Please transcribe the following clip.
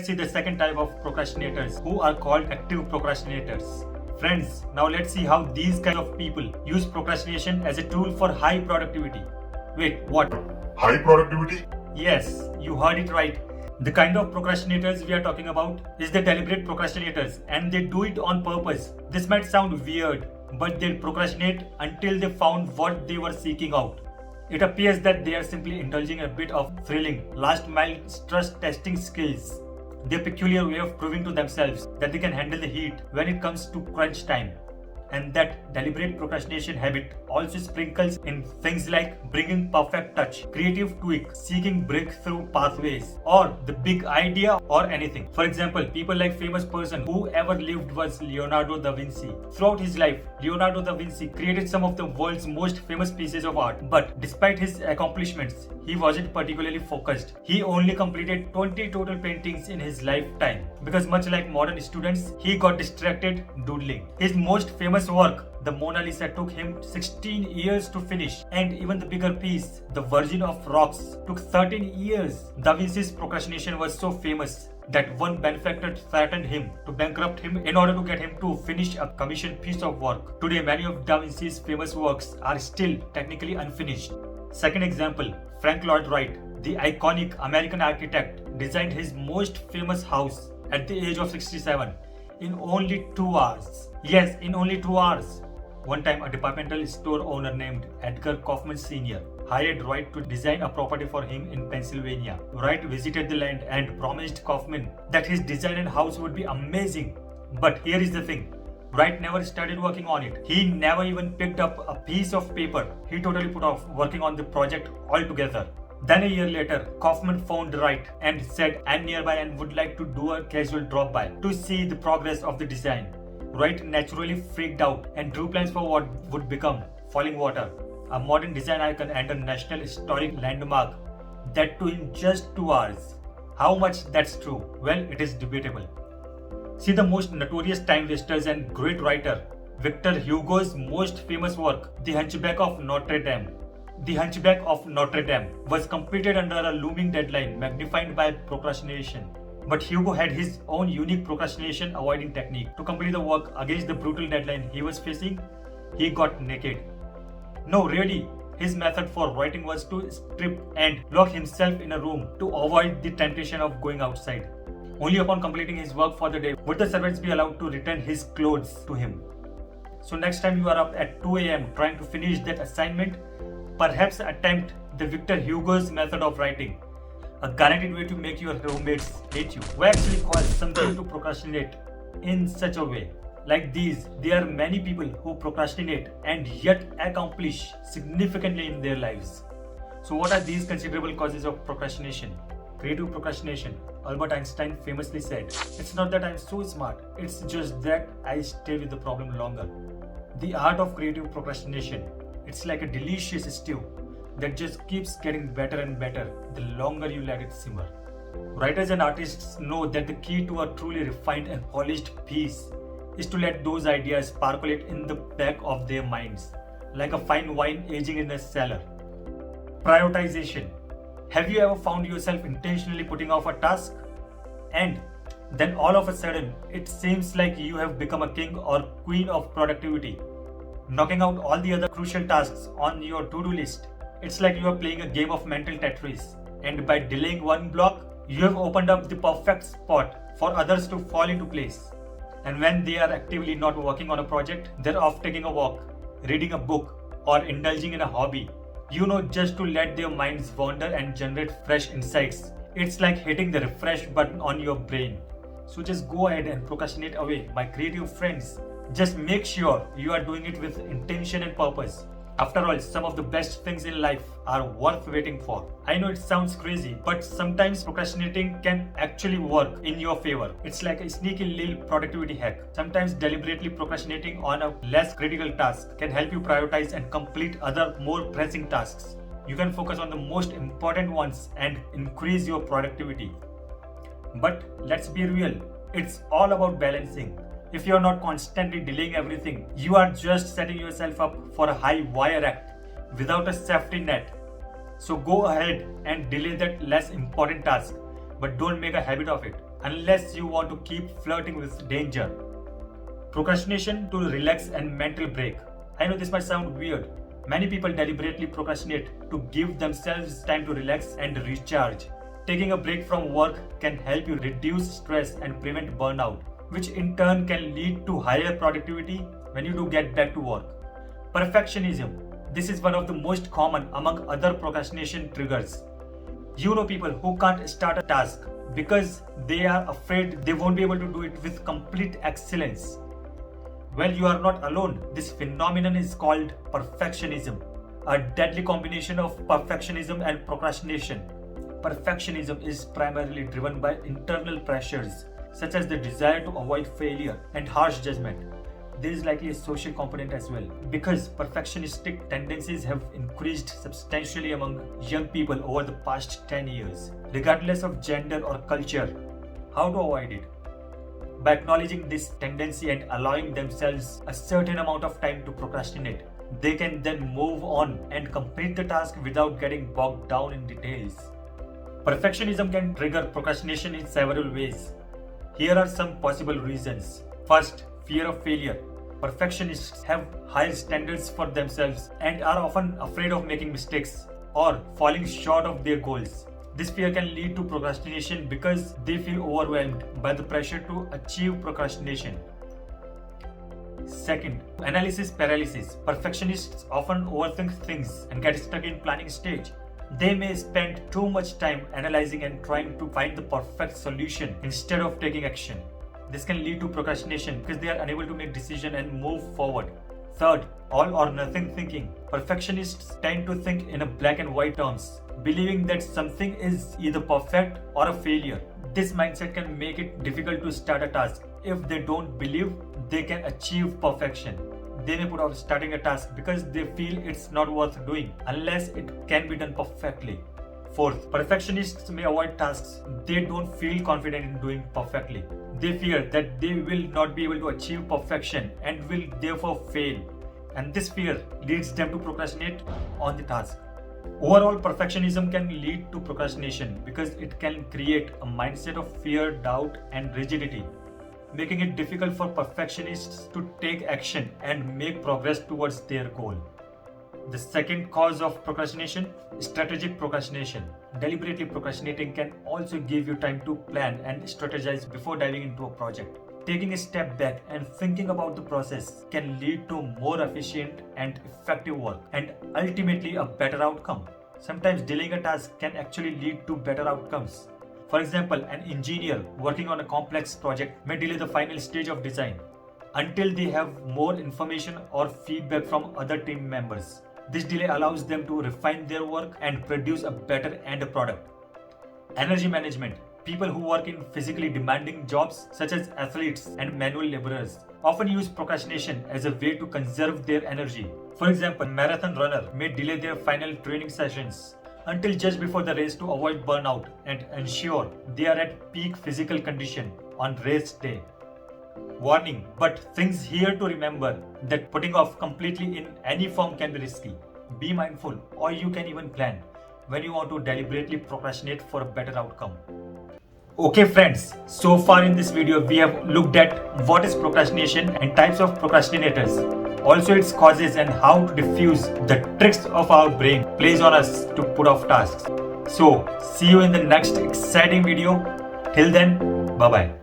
See the second type of procrastinators, who are called active procrastinators. Friends, now let's see how these kind of people use procrastination as a tool for high productivity. Wait, what? High productivity? Yes, you heard it right. The kind of procrastinators we are talking about is the deliberate procrastinators, and they do it on purpose. This might sound weird, but they procrastinate until they found what they were seeking out. It appears that they are simply indulging a bit of thrilling, last mile stress testing skills. Their peculiar way of proving to themselves that they can handle the heat when it comes to crunch time. And that deliberate procrastination habit also sprinkles in things like bringing perfect touch, creative tweak, seeking breakthrough pathways, or the big idea or anything. For example, people like famous person who ever lived was Leonardo da Vinci. Throughout his life, Leonardo da Vinci created some of the world's most famous pieces of art. But despite his accomplishments, he wasn't particularly focused. He only completed 20 total paintings in his lifetime because much like modern students, he got distracted doodling. His most famous work, the Mona Lisa, took him 16 years to finish, and even the bigger piece, the Virgin of Rocks, took 13 years. Da Vinci's procrastination was so famous that one benefactor threatened him to bankrupt him in order to get him to finish a commissioned piece of work. Today, many of Da Vinci's famous works are still technically unfinished. Second example, Frank Lloyd Wright, the iconic American architect, designed his most famous house at the age of 67 in only 2 hours. Yes, in only 2 hours. One time, a departmental store owner named Edgar Kaufman Sr. hired Wright to design a property for him in Pennsylvania. Wright visited the land and promised Kaufman that his designed house would be amazing. But here is the thing. Wright never started working on it. He never even picked up a piece of paper. He totally put off working on the project altogether. Then a year later, Kaufman phoned Wright and said, "I'm nearby and would like to do a casual drop-by to see the progress of the design." Wright naturally freaked out and drew plans for what would become Falling Water, a modern design icon and a national historic landmark, that too in just 2 hours. How much that's true? Well, it is debatable. See the most notorious time wasters and great writer, Victor Hugo's most famous work, The Hunchback of Notre Dame. The Hunchback of Notre Dame was completed under a looming deadline magnified by procrastination. But Hugo had his own unique procrastination avoiding technique. To complete the work against the brutal deadline he was facing, he got naked. No, really, his method for writing was to strip and lock himself in a room to avoid the temptation of going outside. Only upon completing his work for the day would the servants be allowed to return his clothes to him. So next time you are up at 2 a.m. trying to finish that assignment, perhaps attempt the Victor Hugo's method of writing. A guaranteed way to make your roommates hate you. We actually call something to procrastinate in such a way. Like these, there are many people who procrastinate and yet accomplish significantly in their lives. So what are these considerable causes of procrastination? Creative procrastination. Albert Einstein famously said, "It's not that I'm so smart, it's just that I stay with the problem longer." The art of creative procrastination. It's like a delicious stew that just keeps getting better and better the longer you let it simmer. Writers and artists know that the key to a truly refined and polished piece is to let those ideas percolate in the back of their minds, like a fine wine aging in a cellar. Prioritization. Have you ever found yourself intentionally putting off a task? And then all of a sudden, it seems like you have become a king or queen of productivity, knocking out all the other crucial tasks on your to-do list. It's like you are playing a game of mental Tetris, and by delaying one block, you have opened up the perfect spot for others to fall into place. And when they are actively not working on a project, they're off taking a walk, reading a book, or indulging in a hobby. Just to let their minds wander and generate fresh insights. It's like hitting the refresh button on your brain. So just go ahead and procrastinate away, my creative friends. Just make sure you are doing it with intention and purpose. After all, some of the best things in life are worth waiting for. I know it sounds crazy, but sometimes procrastinating can actually work in your favor. It's like a sneaky little productivity hack. Sometimes deliberately procrastinating on a less critical task can help you prioritize and complete other more pressing tasks. You can focus on the most important ones and increase your productivity. But let's be real, it's all about balancing. If you're not constantly delaying everything, you are just setting yourself up for a high wire act without a safety net. So go ahead and delay that less important task, but don't make a habit of it. unless you want to keep flirting with danger. Procrastination to relax and mental break. I know this might sound weird. Many people deliberately procrastinate to give themselves time to relax and recharge. Taking a break from work can help you reduce stress and prevent burnout, which in turn can lead to higher productivity when you do get back to work. Perfectionism. This is one of the most common among other procrastination triggers. You know people who can't start a task because they are afraid they won't be able to do it with complete excellence. Well, you are not alone. This phenomenon is called perfectionism, a deadly combination of perfectionism and procrastination. Perfectionism is primarily driven by internal pressures such as the desire to avoid failure and harsh judgment. There is likely a social component as well, because perfectionistic tendencies have increased substantially among young people over the past 10 years, regardless of gender or culture. How to avoid it? By acknowledging this tendency and allowing themselves a certain amount of time to procrastinate, they can then move on and complete the task without getting bogged down in details. Perfectionism can trigger procrastination in several ways. Here are some possible reasons. First, fear of failure. Perfectionists have high standards for themselves and are often afraid of making mistakes or falling short of their goals. This fear can lead to procrastination because they feel overwhelmed by the pressure to achieve procrastination. Second, analysis paralysis. Perfectionists often overthink things and get stuck in planning stage. They may spend too much time analyzing and trying to find the perfect solution instead of taking action. This can lead to procrastination because they are unable to make decisions and move forward. Third, all or nothing thinking. Perfectionists tend to think in a black and white terms, believing that something is either perfect or a failure. This mindset can make it difficult to start a task if they don't believe they can achieve perfection. They may put off starting a task because they feel it's not worth doing unless it can be done perfectly. Fourth, perfectionists may avoid tasks they don't feel confident in doing perfectly. They fear that they will not be able to achieve perfection and will therefore fail. And this fear leads them to procrastinate on the task. Overall, perfectionism can lead to procrastination because it can create a mindset of fear, doubt, and rigidity, making it difficult for perfectionists to take action and make progress towards their goal. The second cause of procrastination, strategic procrastination. Deliberately procrastinating can also give you time to plan and strategize before diving into a project. Taking a step back and thinking about the process can lead to more efficient and effective work and ultimately a better outcome. Sometimes delaying a task can actually lead to better outcomes. For example, an engineer working on a complex project may delay the final stage of design until they have more information or feedback from other team members. This delay allows them to refine their work and produce a better end product. Energy management. People who work in physically demanding jobs such as athletes and manual laborers often use procrastination as a way to conserve their energy. For example, a marathon runner may delay their final training sessions until just before the race to avoid burnout and ensure they are at peak physical condition on race day. Warning, but things here to remember that putting off completely in any form can be risky. Be mindful, or you can even plan when you want to deliberately procrastinate for a better outcome. Okay friends, so far in this video we have looked at what is procrastination and types of procrastinators, also its causes and how to diffuse the tricks of our brain plays on us to put off tasks. So see you in the next exciting video. Till then, bye bye.